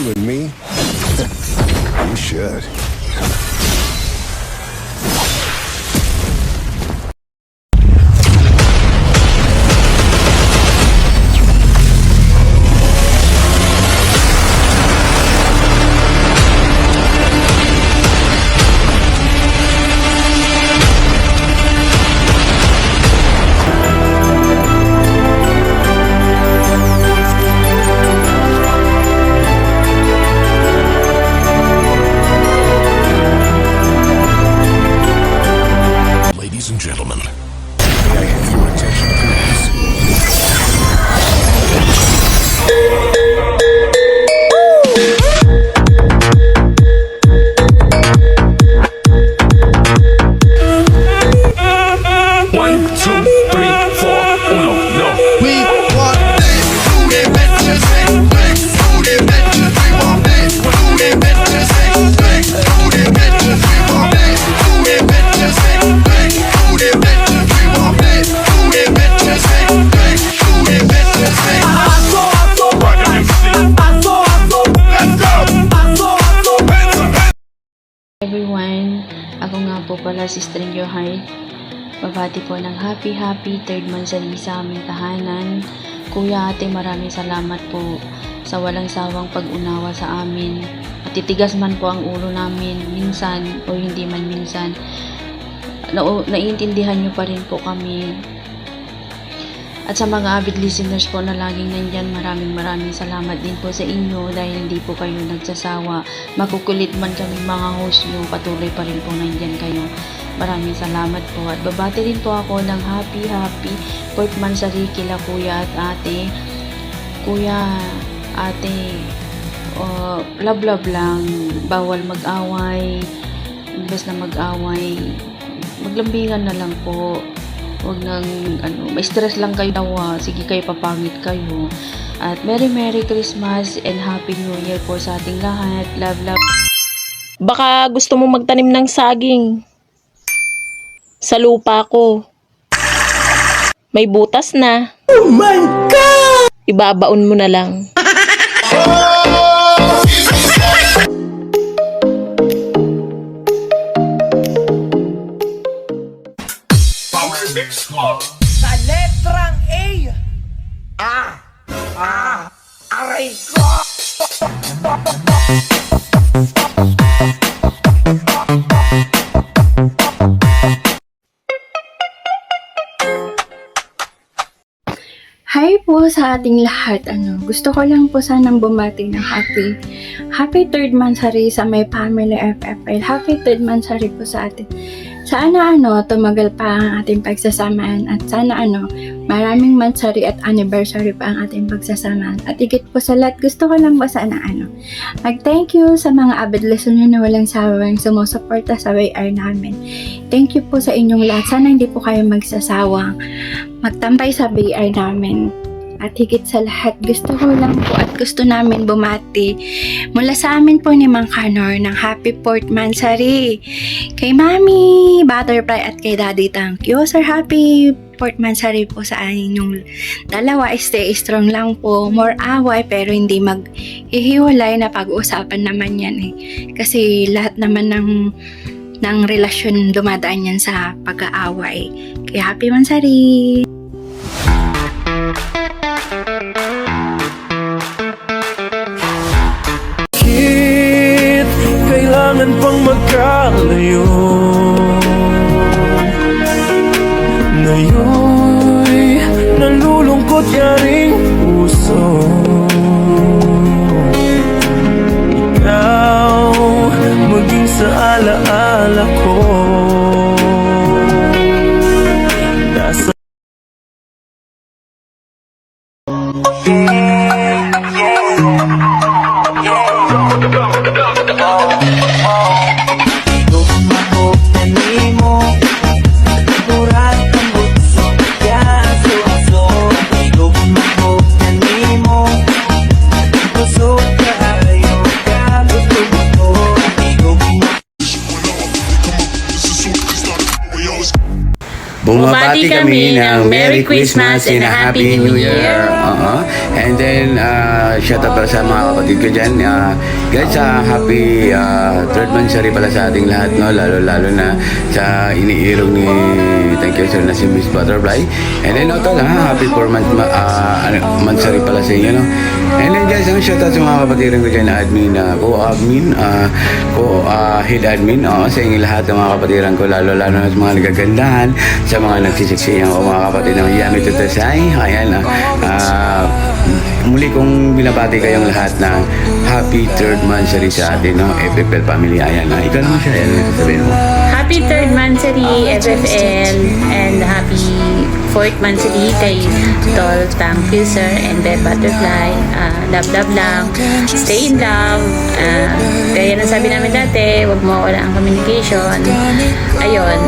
You and me? You should. Ladies and gentlemen, May I have your attention, please? one, two, three, four, uno, no. We want this. Do the adventures, do the adventures. We want this. Do the adventures, do the adventures. We want this. Do the adventures, do the adventures. We want this. Do the adventures, do the adventures. Everyone, ako nga po pala si Stranger Heart. Babati po ng happy 3rd month sa aming tahanan. Kuya, ate, maraming salamat po sa walang sawang pag-unawa sa amin. At titigas man po ang ulo namin minsan o hindi man minsan. Naiintindihan nyo pa rin po kami. At sa mga avid listeners po na laging nandyan, maraming salamat din po sa inyo dahil hindi po kayo nagsasawa. Makukulit man kami mga host nyo, patuloy pa rin po nandyan kayo. Maraming salamat po. At babati rin po ako ng happy 4th month sa kila kuya at ate. Kuya, ate, love lang. Bawal mag-away. Imbes na mag-away, maglambingan na lang po. Huwag nang may stress lang kayo daw. Sige kayo, papangit kayo. At Merry Christmas and Happy New Year po sa ating lahat. Love. Baka gusto mo magtanim ng saging sa lupa ko. May butas na. Oh my God! Ibabaon mo na lang. Sa letrang A. Aray ko! Hi po sa ating lahat. Gusto ko lang po sanang bumati ng happy 3rd monthsary sa may family FFL. Happy 3rd monthsary po sa atin. Sana tumagal pa ang ating pagsasamaan at sana maraming monthsary at anniversary pa ang ating pagsasamaan. At higit po sa lahat, gusto ko lang po sana mag-thank you sa mga avid listener na walang sawang sumusuporta sa WR namin. Thank you po sa inyong lahat. Sana hindi po kayo magsasawang magtambay sa WR namin. At higit sa lahat, gusto ko lang po at gusto namin bumati mula sa amin po ni Mang Kanor ng happy 4th monthsary kay Mami Butterfly at kay Daddy. Thank you, sir. Happy 4th monthsary po sa inyong dalawa. Stay strong lang po. More away pero hindi mag-ihiwalay na pag-uusapan naman yan kasi lahat naman ng relasyon dumadaan yan sa pag-aaway. Kaya happy monthsary! Kailangan pang magkalayo. Ngayon'y nalulungkot ka ring puso. Ikaw maging sa alaala ko. Nasa Bumabati kami ng Merry Christmas and a Happy New Year. And then, shout out pala sa mga kapatid ko dyan. Guys, happy third monthsary pala sa ating lahat, no? Lalo na sa iniirong ni thank you sir na si Miss Butterfly. And then, happy 4 monthsary pala sa inyo, no? And then guys, shout out sa mga kapatiran ko dyan, admin, head admin, sa inyo lahat ng mga kapatiran ko, lalo na sa mga nagagandahan, sa mga nagsisiksiyan ko, mga kapatid ng Yami Tutasay. Ayan, muli kong binabati kayong lahat ng happy third monthsary sa atin, no? FFL family. Ayan, ikaw naman siya, ayan, sasabihin mo. Happy third monthsary FFL and happy fourth monthsary kay Tol. Thank you sir and Beb Butterfly. Love lang. Stay in love. Kaya nasabi namin dati, wag mo wala ang communication. Ayun.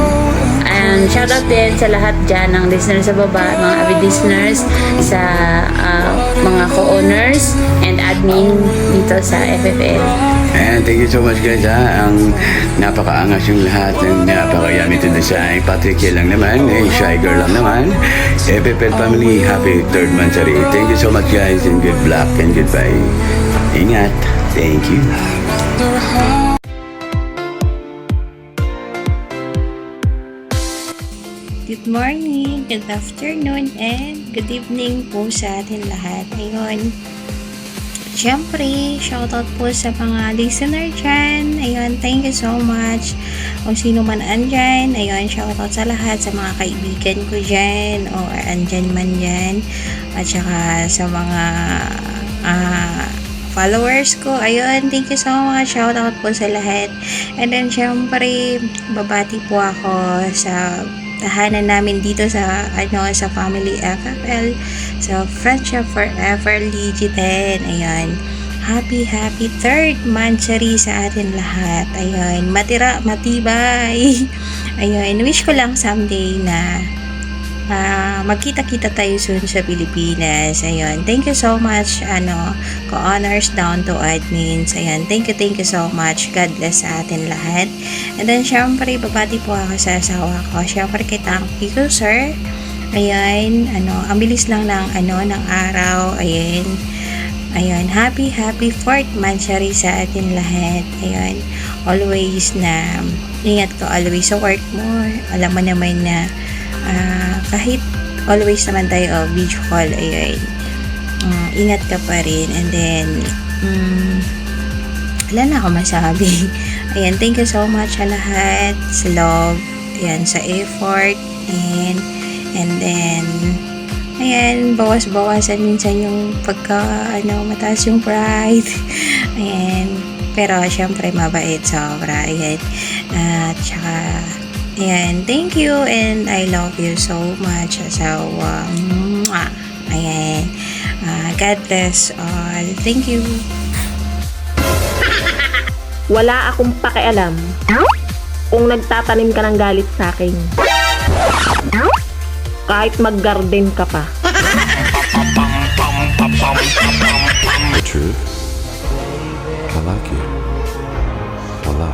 And shout out din sa lahat dyan ng listeners sa baba, mga avid listeners, sa mga co-owners and admin dito sa FFL. And thank you so much guys, ang napakaangas yung lahat ng napaka-Yami Tutasay. Patrick lang naman, shy girl lang naman. FFL family, happy third monthsary. Thank you so much guys and good luck and goodbye. Ingat. Thank you. Good morning, good afternoon, and good evening po sa atin lahat. Ayun, syempre, shoutout po sa mga listener dyan. Ayun, thank you so much. Kung sino man andyan, ayun, shoutout sa lahat, sa mga kaibigan ko dyan, o andyan man dyan. At saka sa mga followers ko. Ayun, thank you so much. Shoutout po sa lahat. And then, syempre, babati po ako sa tahanan namin dito sa sa family FFL, sa Friendship Forever Legit. Ayun, happy third monthsary sa atin lahat. Ayun, matibay. Ayun, wish ko lang someday na magkita-kita tayo soon sa Pilipinas. Ayun, thank you so much, co-honors down to admins. Ayun, thank you so much. God bless sa atin lahat. And then, syempre, babati po ako sa asawa ko. Syempre, thank you, sir. Ayun, ang bilis lang ng araw. Ayun, happy fourth monthsary sa atin lahat. Ayun, always na ingat ka always sa work mo. Alam mo naman na kahit always naman tayo video call, ayun, ingat ka pa rin. And then, wala na ako masabi. Ayan, thank you so much sa lahat, sa love, ayan, sa effort, and then, ayan, bawas-bawasan minsan yung mataas yung pride. Ayan, pero syempre mabait sobra. Ayan, at saka, ayan, thank you and I love you so much. So, ayan, God bless all. Thank you. Wala akong pakialam kung nagtatanim ka ng galit sa akin. Kahit mag-garden ka pa. The truth? I like you. Voila.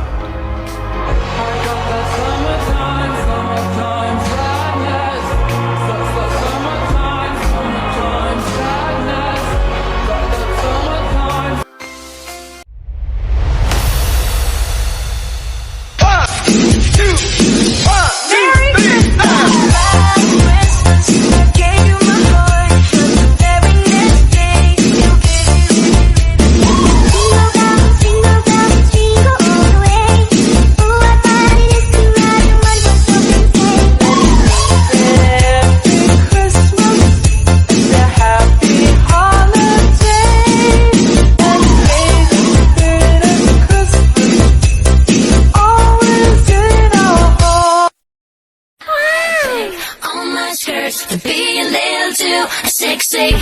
Be a little too sexy.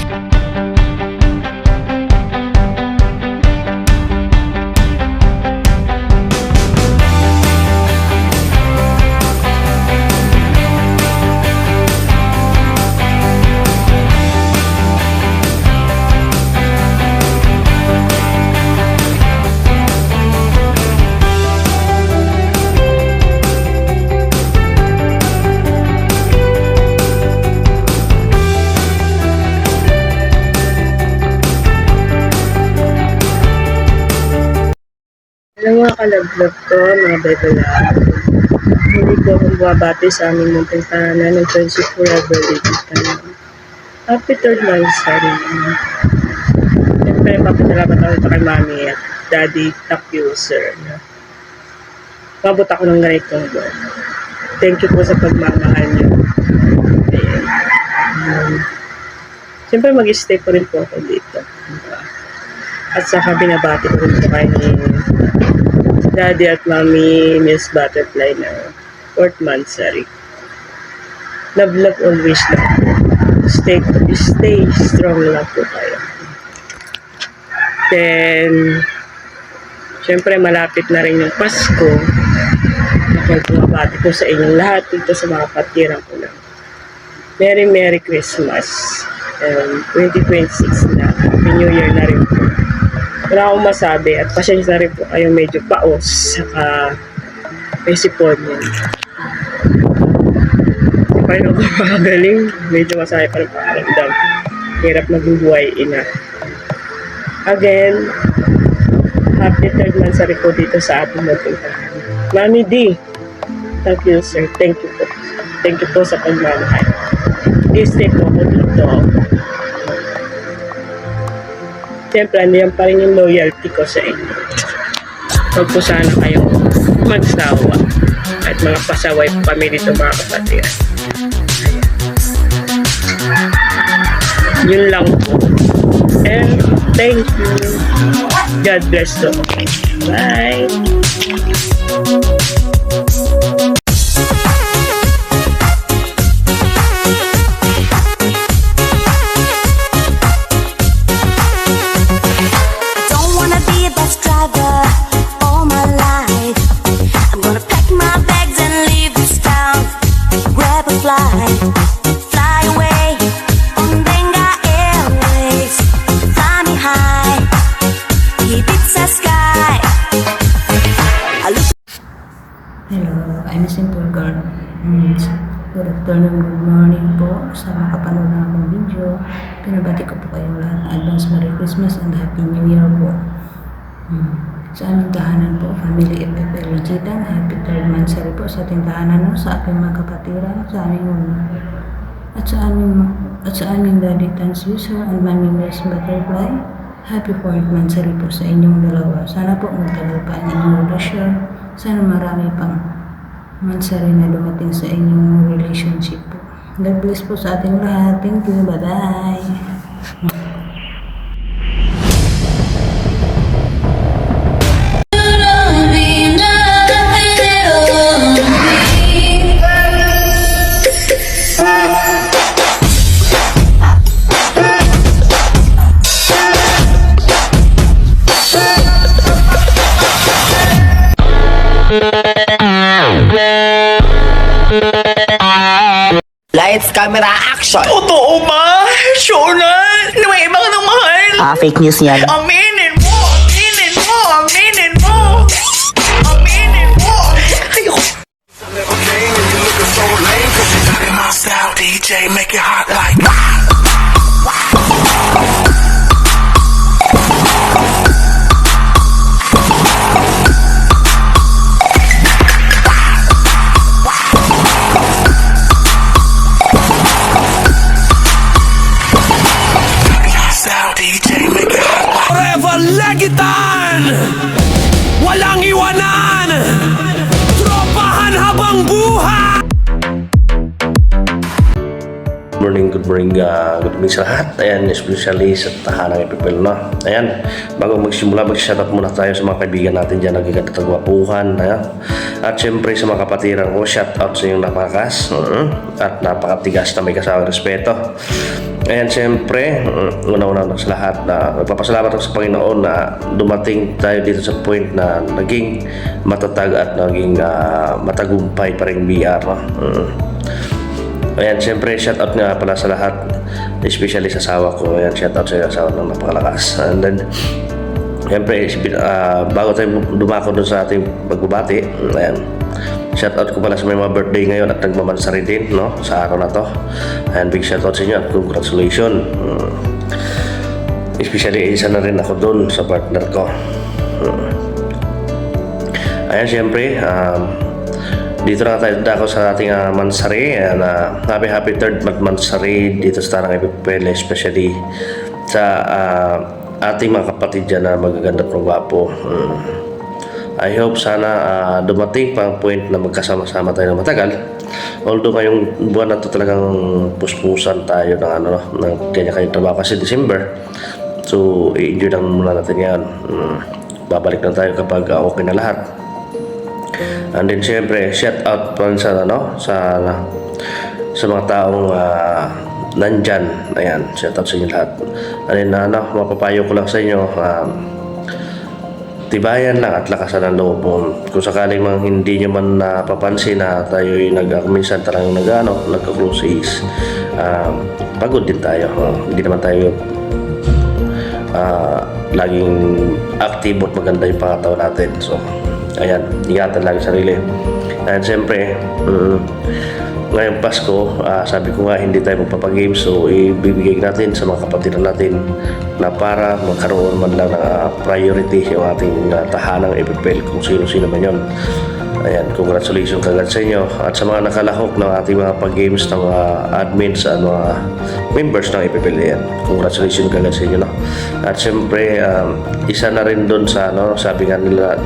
Ilang mga kalaglag ko, mga bebelaan. Hindi ko akong buwabati sa aming munting tahanan ng 24 forever living tanan. Happy 3rd anniversary. Siyempre, papasalamat ako ito kay Mami at Daddy Tapuser. Mabot ako ng ganitong buwan. Thank you po sa pagmamahal niyo. Siyempre, mag-stay po rin po ako dito. At saka binabati ko rin po kayo ni Daddy at Mami Miss Butterfly na 4th anniversary. Love, love, always love po. Stay strong lang po kayo. Then, syempre malapit na rin yung Pasko. Ako bumabati ko sa inyong lahat dito sa mga patirang ko lang. Merry Christmas. 2026 na. Happy New Year na rin po. Wala akong masabi at pasensya na rin po kayo medyo paos saka may sipon yan. Hindi pa rin ako makagaling. Medyo masaya pa rin pakaramdam. Hirap magbubuhay ina. Again, happy 3rd anniversary po dito sa ating munting tahanan. Mami D, thank you sir. Thank you po. Thank you po sa pagmamahal. Stay po ako dito. Siyempre, andiyan pa rin yung loyalty ko sa inyo. Huwag po sana kayong magsawa at mga pasaway po kami dito mga kapatid. Yun lang po. And thank you. God bless you. Bye. Hello, I'm a simple girl. Good afternoon, good morning po sa mga kapanood ng aking video. Pinabati ko po kayong lahat. Advance Merry Christmas and Happy New Year po. Sa aming tahanan po, Family FFL Legitan, Happy 3rd anniversary po sa ating tahanan, sa aking mga kapatiran, sa aming at sa aming Daddy Tans User and Mami Miss Butterfly. Happy 4th anniversary po sa inyong dalawa. Sana po magtagal pa ang inyong relasyon. Sana marami pang mansari na dumating sa inyong relationship po. God bless po sa ating lahat. Thank you. Bye-bye. Lights, camera, action! Totoo ba? Sure na? May ibang nang mahal? Fake news yan. Aminin mo! Aminin mo! Aminin mo! Aminin mo! Ayoko! DJ, make it hot like Forever Legitan! Walang iwanan! Tropahan habang buhay! Good morning sa lahat. Ayan, especially sa tahanang ipipil, no? Ayan, bago magsimula, mag-shoutout muna tayo sa mga kaibigan natin dyan, nagkakatagwapuhan, ayan. At syempre sa mga kapatiran ko, shoutout sa inyong napakakas at napakatigas na may kasawang respeto. Ayan, syempre, una-una sa lahat na nagpapasalamat ako sa Panginoon na dumating tayo dito sa point na naging matatag at naging matagumpay pa rin BR, no? Ayan, siyempre, shoutout nga pala sa lahat, especially sa asawa ko. Ayan, shoutout sa asawa ng napakalakas. And then, siyempre, bago tayo dumako dun sa ating pagbabati, ayan, shoutout ko pala sa may mga birthday ngayon at nagmamansari din, no, sa araw na to. Ayan, big shoutout sa inyo at congratulations. Especially, isa na rin ako dun sa partner ko. Ayan, syempre, dito na tayo dako sa ating mansari. And, happy third month mansari dito sa Tarang FFL, especially sa ating mga kapatid dyan na magaganda at magwapo. I hope sana dumating pang point na magkasama-sama tayo ng matagal. Although ngayong buwan na to talagang puspusan tayo ng ng kanya-kanya trabaho kasi December. So, i-enjoy lang muna natin yan. Babalik na tayo kapag okay na lahat. And then syempre, shout out pa sa mga taong nandyan. Ayan, shout out sa inyo lahat. And then mapapayo ko lang sa inyo, tibayan lang at lakasan ng loob mo. Kung sakaling hindi nyo man napapansin na tayo'y minsan talagang nagka-close is pagod din tayo. Hindi naman tayo laging active at maganda yung pangatawan natin. So, ayan, ingatan lang yung sarili. And siyempre, ngayong Pasko, sabi ko nga hindi tayo magpapag-game, so ibibigay natin sa mga kapatid natin na para magkaroon man lang ng priority yung ating tahanang FFL kung sino-sino man yun. Ayan, congratulations kagad sa inyo at sa mga nakalahok ng ating mga pag-games ng mga admins at mga members ng FFL. Ayan, congratulations kagad sa inyo, no? At siyempre, isa na rin doon sa sabi nga nila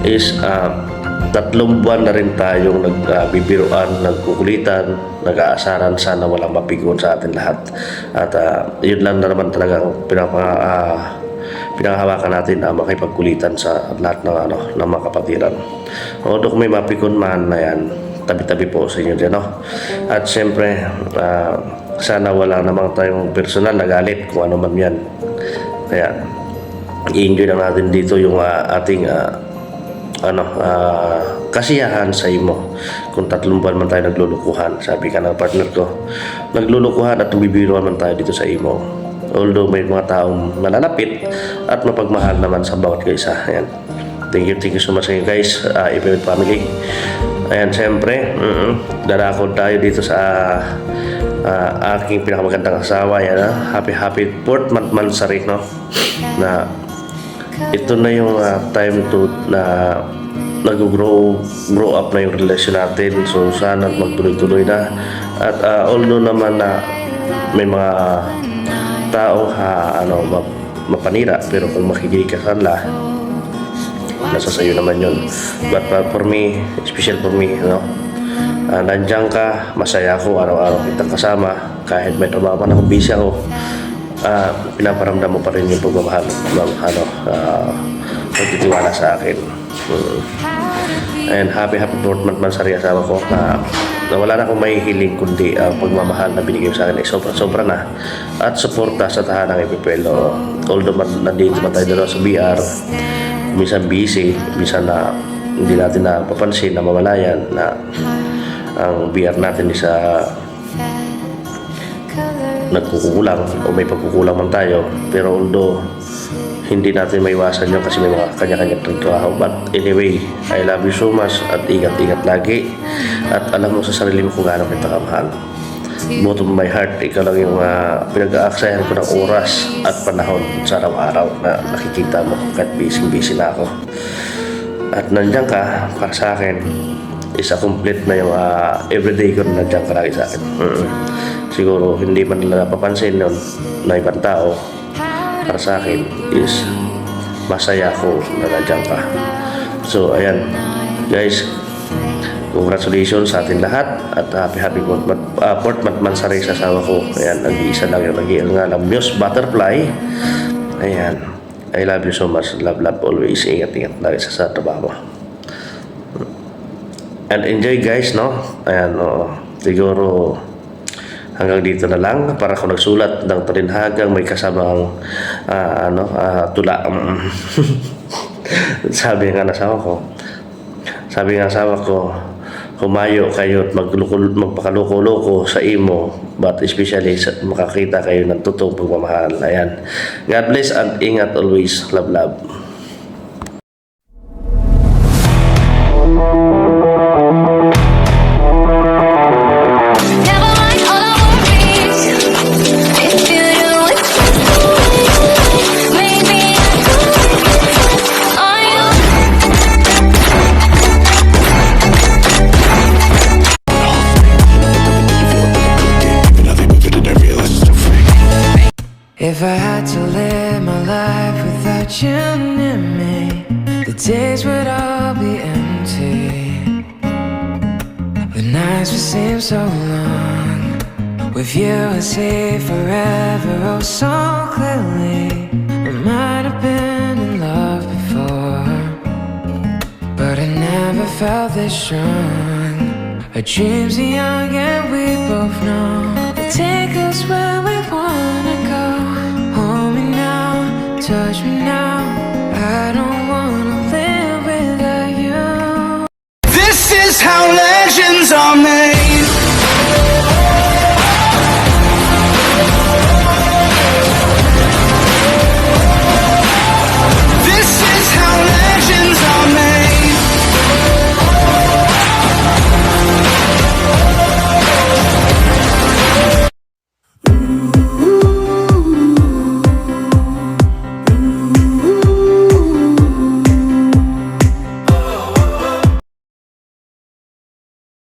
is 3 buwan na rin tayong nagbibiruan, nagkukulitan, nag-aasaran, sana walang mapigon sa atin lahat. At yun lang na naman talagang pinanghawakan natin na makipagkulitan sa lahat ng mga kapatiran. Although kung may mapikon man na yan, tabi-tabi po sa inyo dyan, no? At siyempre, sana wala namang tayong personal na galit kung ano man yan. Kaya, i-enjoy lang natin dito yung ating kasiyahan sa imo. Kung 3 buwan man tayo naglulukuhan, sabi ka ng partner ko, naglulukuhan at bibiruan man tayo dito sa imo. Although may mga taong malalapit at mapagmahal naman sa bawat isa. Ayan. Thank you so much guys, FFL family. Ayan, siyempre, darakod tayo dito sa aking pinakamagandang asawa. Ayan, happy 4th month mansari, no? Na ito na yung time to na nag-grow up na yung relasyon natin. So sana magtuloy-tuloy na. At although naman na may mga tao mapanira, pero kung makikinig ka kanila, nasa sayo naman yun. But for me, special for me, nandiyan ka, masaya ako araw-araw kitang kasama. Kahit may trabaho man ako, busy ako, pinaparamdam mo pa rin yung pagmamahal, pagtitiwala sa akin. And happy 4th month mansari asawa ko na wala na akong may hiling kundi pagmamahal na binigay sa akin ay sobra na at suporta sa tahanang FFL. Although nandito man tayo dalawa sa BR, minsan busy, minsan na hindi natin napapansin na mamalayan na ang BR natin isa nagkukulang o may pagkukulang man tayo, pero although hindi natin maiwasan yun kasi may mga kanya-kanya trabaho. But anyway, I love you so much at ingat-ingat lagi at alam mo sa sarili mo kung gaano kita kamahal. Bottom of my heart, ikaw lang yung pinag-aaksayan ko ng oras at panahon sa araw-araw na nakikita mo kahit busy na ako. At nandiyan ka para sa akin, isa complete na yung everyday ko na nandiyan ka lagi sa akin. Siguro hindi man nila napapansin yun na ibang tao, para sa akin is masaya ako na nandiyan ka. So ayan guys, congratulations sa atin lahat at happy 4th month mansari sa asawa ko. Ayan, nag-iisa lang yung nag-iangalang Muse Butterfly. Ayan, I love you so much. Love always. Ingat-ingat lagi sa trabaho. And enjoy guys, no? Ayan, siguro hanggang dito na lang. Para ako nagsulat ng talinhagang may kasamang tula. Sabi ng asawa ko, humayo kayo at magpakaloko-loko sa imo, but especially makakita kayo ng totoong pagmamahal. Ayan. God bless and ingat always. Love. you near me, the days would all be empty. The nights would seem so long. With you I see forever, oh so clearly. We might have been in love before, but I never felt this strong. Our dreams are young and we both know they take us where we wanna go. Hold me now, touch me now, I don't wanna live without you. This is how legends are made.